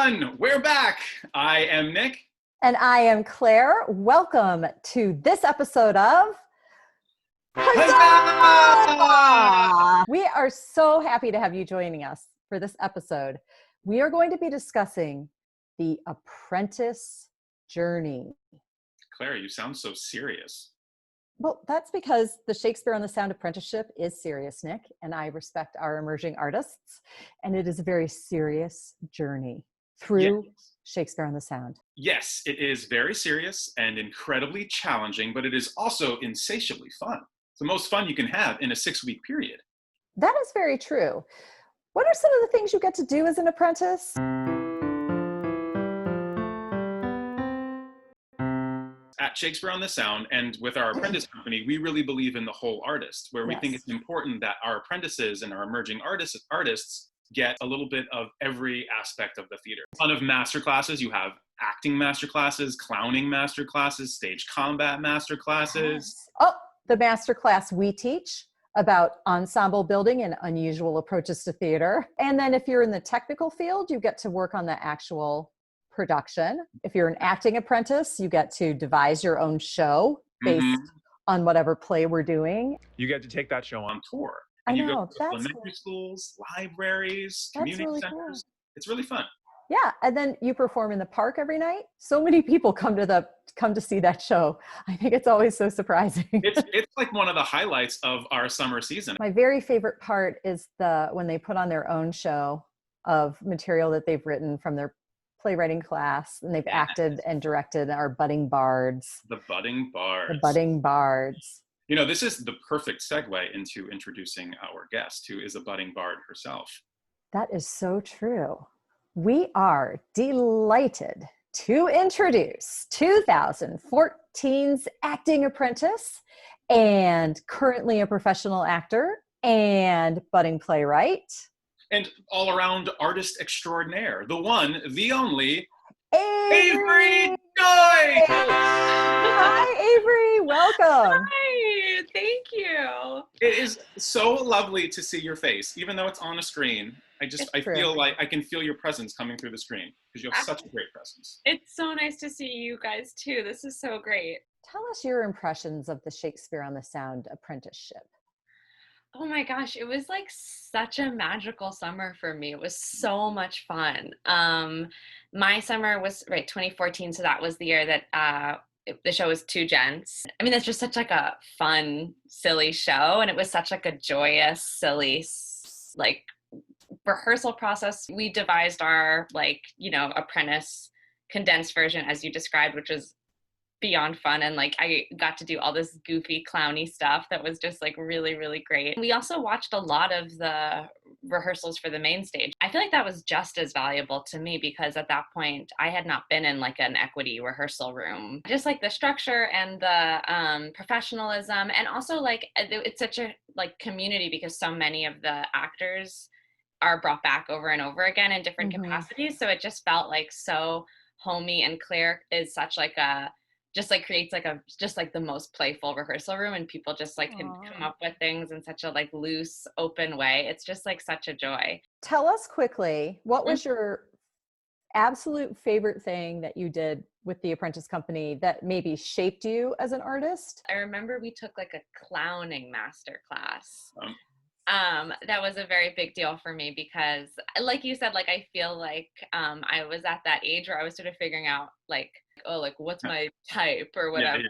everyone, we're back. I am Nick. And I am Claire. Welcome to this episode of Huzzah! We are so happy to have you joining us for this episode. We are going to be discussing the apprentice journey. Claire, you sound so serious. Well, that's because the Shakespeare on the Sound apprenticeship is serious, Nick, and I respect our emerging artists, and it is a very serious journey through Shakespeare on the Sound. Yes, it is very serious and incredibly challenging, but it is also insatiably fun. It's the most fun you can have in a 6-week period. That is very true. What are some of the things you get to do as an apprentice? At Shakespeare on the Sound and with our apprentice company, we really believe in the whole artist, where we think it's important that our apprentices and our emerging artists get a little bit of every aspect of the theater. A ton of master classes. You have acting master classes, clowning master classes, stage combat master classes. Oh, the master class we teach about ensemble building and unusual approaches to theater. And then if you're in the technical field, you get to work on the actual production. If you're an acting apprentice, you get to devise your own show based on whatever play we're doing. You get to take that show on tour. And you know, go to elementary schools, libraries, community really centers. Cool. It's really fun. Yeah, and then you perform in the park every night. So many people come to see that show. I think it's always so surprising. It's like one of the highlights of our summer season. My very favorite part is when they put on their own show of material that they've written from their playwriting class, and they've acted and directed our budding bards. The budding bards. The budding bards. You know, this is the perfect segue into introducing our guest, who is a budding bard herself. That is so true. We are delighted to introduce 2014's acting apprentice and currently a professional actor and budding playwright. And all-around artist extraordinaire, the one, the only, Avery Joy! Hi, Avery. Welcome. Hi, thank you. It is so lovely to see your face, even though it's on a screen. I feel like I can feel your presence coming through the screen because you have such a great presence. It's so nice to see you guys too. This is so great. Tell us your impressions of the Shakespeare on the Sound apprenticeship. Oh my gosh, it was like such a magical summer for me. It was so much fun. My summer was 2014, so that was the year that the show was Two Gents. I mean, that's just such like a fun, silly show, and it was such like a joyous, silly, like rehearsal process. We devised our apprentice condensed version, as you described, which was beyond fun, and like I got to do all this goofy clowny stuff that was just like really, really great. We also watched a lot of the rehearsals for the main stage. I feel like that was just as valuable to me because at that point I had not been in like an equity rehearsal room. Just like the structure and the professionalism, and also like it's such a like community because so many of the actors are brought back over and over again in different capacities. So it just felt like so homey, and Claire is such like a creates like the most playful rehearsal room, and people just like can come up with things in such a like loose, open way. It's just like such a joy. Tell us quickly, what was your absolute favorite thing that you did with the apprentice company that maybe shaped you as an artist? I remember we took like a clowning master class. That was a very big deal for me because like you said, like I feel like I was at that age where I was sort of figuring out like, oh, like what's my type or whatever,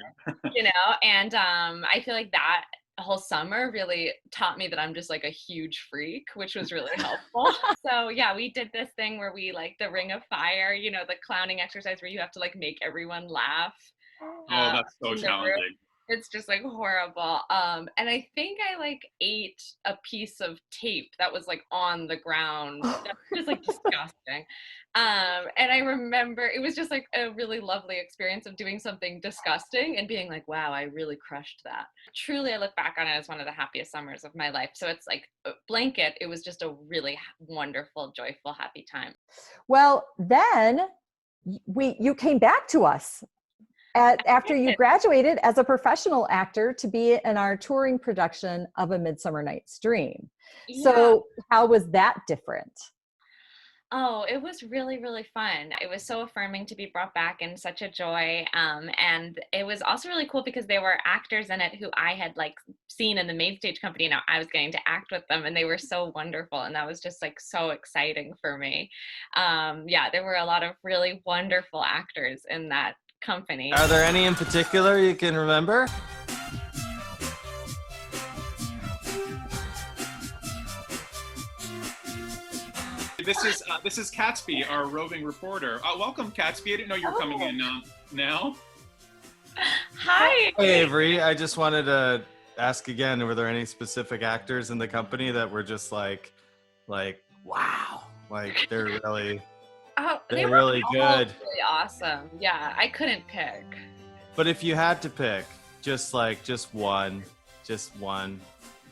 you know? And I feel like that whole summer really taught me that I'm just like a huge freak, which was really helpful. So yeah, we did this thing where we like the Ring of Fire, you know, the clowning exercise where you have to like make everyone laugh. Oh, that's so challenging. It's just like horrible. And I think I like ate a piece of tape that was like on the ground. That was like disgusting. And I remember it was just like a really lovely experience of doing something disgusting and being like, wow, I really crushed that. Truly, I look back on it as one of the happiest summers of my life. So it's like a blanket. It was just a really wonderful, joyful, happy time. Well, then you came back to us after you graduated as a professional actor to be in our touring production of A Midsummer Night's Dream. Yeah. So how was that different? Oh, it was really, really fun. It was so affirming to be brought back and such a joy. And it was also really cool because there were actors in it who I had like seen in the main stage company. Now I was getting to act with them and they were so wonderful. And that was just like so exciting for me. Yeah, there were a lot of really wonderful actors in that company. Are there any in particular you can remember? This is Catsby, our roving reporter. Welcome, Catsby. I didn't know you were coming in now. Hi. Hey, Avery. I just wanted to ask again, were there any specific actors in the company that were just like, wow, like they're really, They were really all good. really awesome. Yeah, I couldn't pick. But if you had to pick, just one.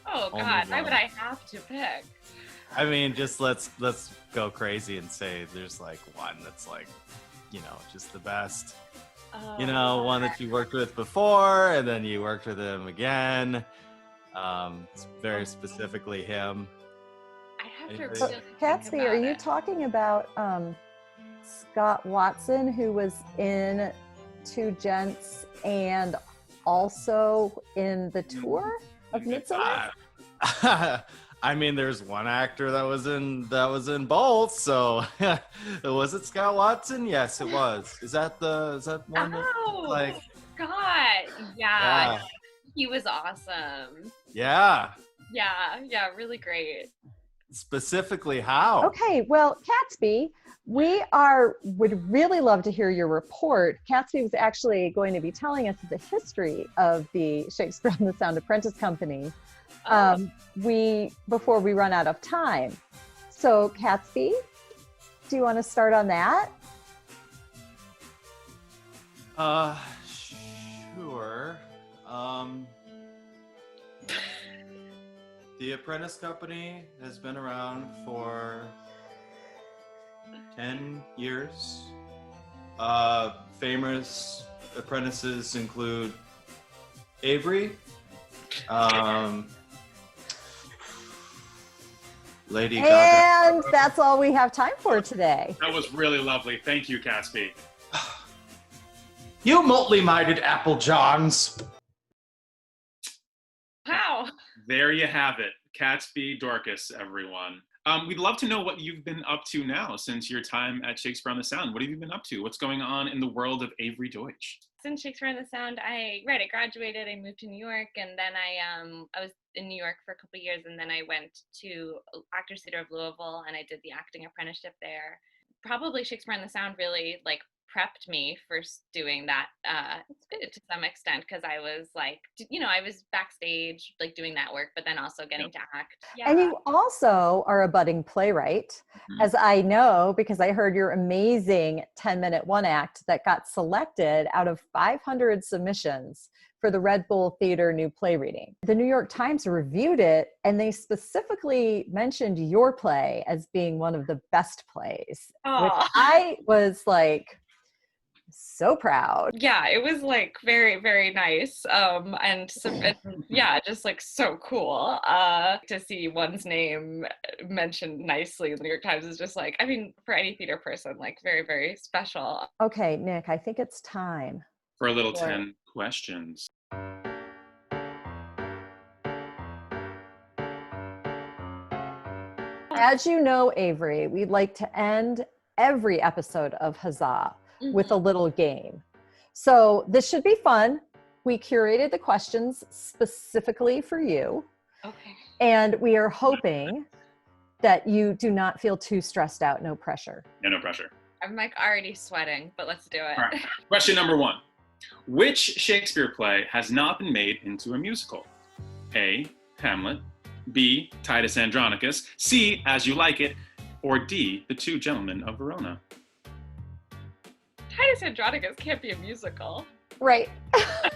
Oh Only God, why one. would I have to pick? I mean, just let's go crazy and say there's like one that's like, just the best. One that you worked with before, and then you worked with him again. It's very specifically him. I have to Anything? So, really think Catsby, about are you it. talking about Scott Watson, who was in Two Gents and also in the tour of Midsummer? I mean, there's one actor that was in both. So was it Scott Watson? Yes, it was. Is that one? Oh, Like, God. yeah, He was awesome. yeah. Yeah, really great. Specifically, how? Okay, well, Catsby, would really love to hear your report. Catsby was actually going to be telling us the history of the Shakespeare on the Sound Apprentice Company before we run out of time. So, Catsby, do you want to start on that? Sure. The Apprentice Company has been around for 10 years. Famous apprentices include Avery, Lady Gaga. And that's all we have time for today. That was really lovely. Thank you, Catsby. You multly-minded Apple Johns. Wow. There you have it. Catsby Dorcas, everyone. We'd love to know what you've been up to now since your time at Shakespeare on the Sound. What have you been up to? What's going on in the world of Avery Deutsch? Since Shakespeare on the Sound, I graduated, I moved to New York, and then I was in New York for a couple of years, and then I went to Actors Theater of Louisville, and I did the acting apprenticeship there. Probably Shakespeare on the Sound really like prepped me for doing that to some extent, because I was like, I was backstage like doing that work, but then also getting to act. Yeah. And you also are a budding playwright, as I know, because I heard your amazing 10-minute one act that got selected out of 500 submissions for the Red Bull Theater New Play Reading. The New York Times reviewed it, and they specifically mentioned your play as being one of the best plays, which I was like, so proud. Yeah, it was like very, very nice. And yeah, just like so cool. To see one's name mentioned nicely in the New York Times is just like, I mean, for any theater person, like very, very special. Okay, Nick, I think it's time For a little 10 questions. As you know, Avery, we'd like to end every episode of Huzzah with a little game. So this should be fun. We curated the questions specifically for you. Okay. And we are hoping that you do not feel too stressed out. No pressure. Yeah, no pressure. I'm like already sweating, but let's do it. All right. Question number 1. Which Shakespeare play has not been made into a musical? A, Hamlet, B, Titus Andronicus, C, As You Like It, or D, The Two Gentlemen of Verona? Titus Andronicus can't be a musical. Right.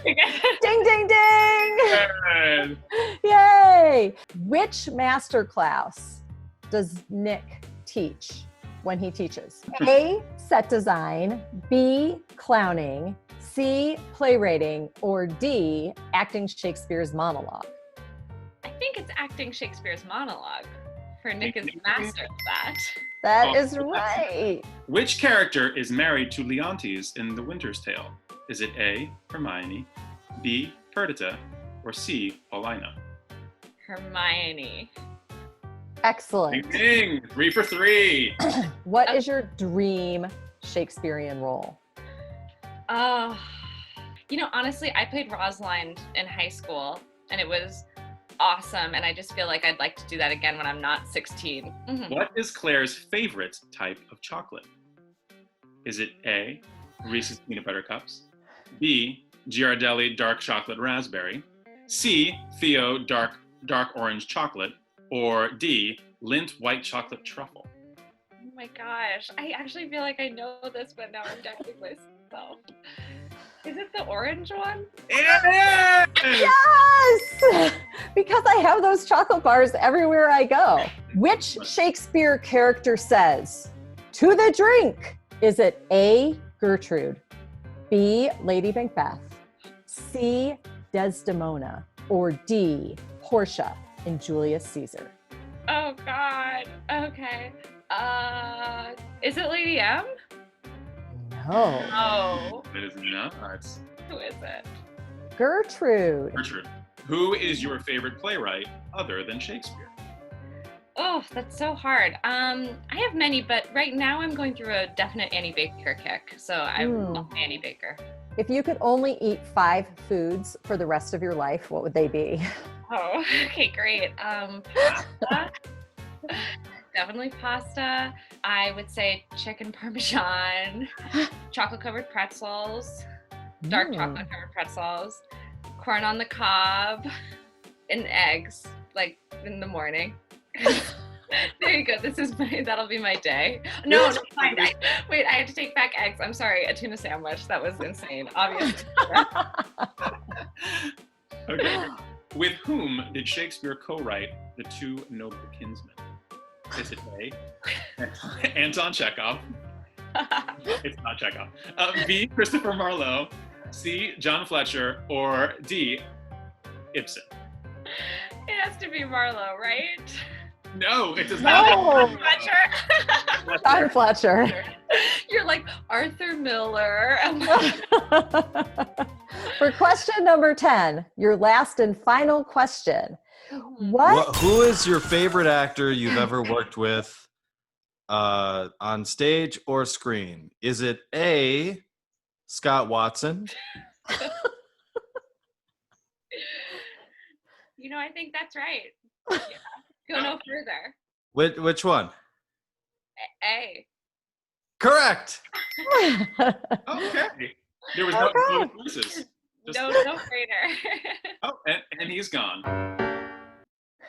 Ding, ding, ding. Good. Yay. Which master class does Nick teach when he teaches? A, set design, B, clowning, C, playwriting, or D, acting Shakespeare's monologue? I think it's acting Shakespeare's monologue. For Nick is master of that. That is right. Which character is married to Leontes in The Winter's Tale? Is it A, Hermione, B, Perdita, or C, Paulina? Hermione. Excellent. Ding, 3 for 3. What is your dream Shakespearean role? Honestly, I played Rosalind in high school, and it was awesome, and I just feel like I'd like to do that again when I'm not 16. Mm-hmm. What is Claire's favorite type of chocolate? Is it A, Reese's Peanut Butter Cups, B, Ghirardelli Dark Chocolate Raspberry, C, Theo Dark Orange Chocolate, or D, Lindt White Chocolate Truffle? Oh my gosh, I actually feel like I know this, but now I'm doubting myself. Is it the orange one? It is! Yes! Because I have those chocolate bars everywhere I go. Which Shakespeare character says, "To the drink"? Is it A, Gertrude, B, Lady Macbeth, C, Desdemona, or D, Portia in Julius Caesar? Oh God. Okay. Is it Lady M? No. Oh. It is not. Who is it? Gertrude. Gertrude. Who is your favorite playwright other than Shakespeare? Oh, that's so hard. I have many, but right now I'm going through a definite Annie Baker kick. So I love Annie Baker. If you could only eat 5 foods for the rest of your life, what would they be? Oh, okay, great. Pasta. Definitely pasta. I would say chicken parmesan, chocolate covered pretzels, dark chocolate covered pretzels, corn on the cob, and eggs, like in the morning. There you go. That'll be my day. No, fine. Wait, I have to take back eggs. I'm sorry. A tuna sandwich. That was insane. Obviously. Okay. With whom did Shakespeare co-write The Two Noble Kinsmen? Is it A, Anton Chekhov? It's not Chekhov. B, Christopher Marlowe, C, John Fletcher, or D, Ibsen? It has to be Marlowe, right? No, it does not. No. Fletcher. John Fletcher. You're like Arthur Miller. For question number 10, your last and final question. Who is your favorite actor you've ever worked with on stage or screen? Is it A, Scott Watson? I think that's right. Yeah. Go no further. Which one? A. Correct. Okay. There was no choices. No brainer. Oh, and he's gone.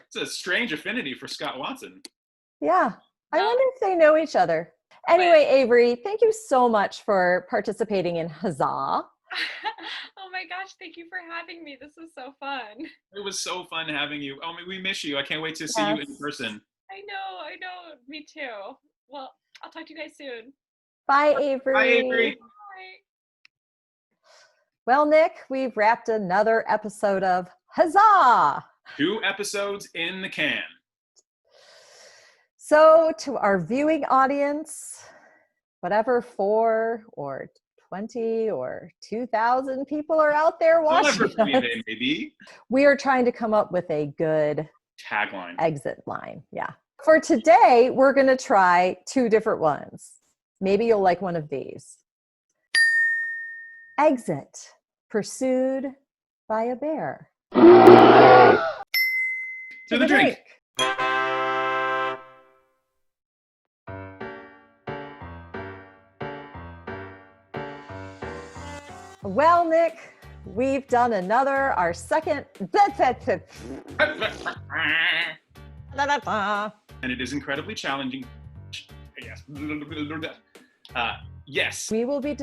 It's a strange affinity for Scott Watson. Yeah. I wonder if they know each other. Anyway, Avery, thank you so much for participating in Huzzah. Oh my gosh, thank you for having me. This was so fun. It was so fun having you. Oh, we miss you. I can't wait to see you in person. I know. Me too. Well, I'll talk to you guys soon. Bye, Avery. Bye, Avery. Bye. Well, Nick, we've wrapped another episode of Huzzah! 2 episodes in the can. So to our viewing audience, whatever 4 or 20 or 2,000 people are out there watching us, They may be. We are trying to come up with a good tagline, exit line. Yeah. For today, we're going to try 2 different ones. Maybe you'll like one of these. Exit, pursued by a bear. To the drink. Well, Nick, we've done our second. And it is incredibly challenging. Yes. Yes. We will be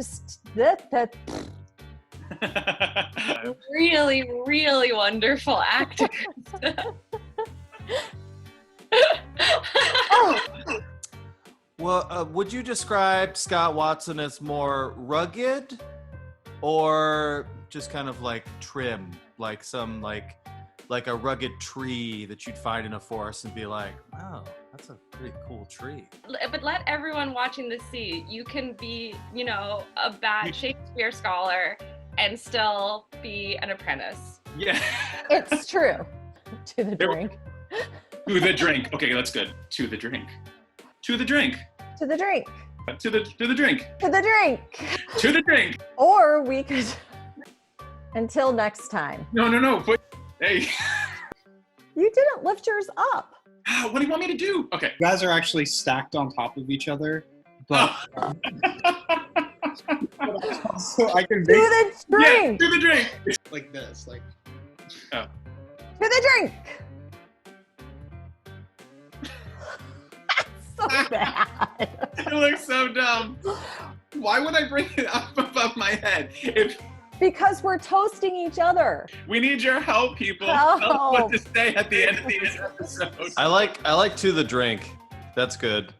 Really, really wonderful actors. Well, would you describe Scott Watson as more rugged or just kind of like trim, like some like like a rugged tree that you'd find in a forest and be like, wow, that's a pretty cool tree. But let everyone watching this see, you can be, you know, a bad Shakespeare scholar and still be an apprentice. Yeah. It's true. To the drink. To the drink. Okay, that's good. To the drink. To the drink. To the drink. To the drink. To the drink. To the drink. Or we could, until next time. No. Hey. You didn't lift yours up. What do you want me to do? Okay. You guys are actually stacked on top of each other, but so I can To make the drink. Yeah, to the drink. like this, like. Oh. To the drink. So bad. It looks so dumb. Why would I bring it up above my head? If Because we're toasting each other. we need your help, people. Help. Help what to say at the end of this episode. I like to the drink. That's good.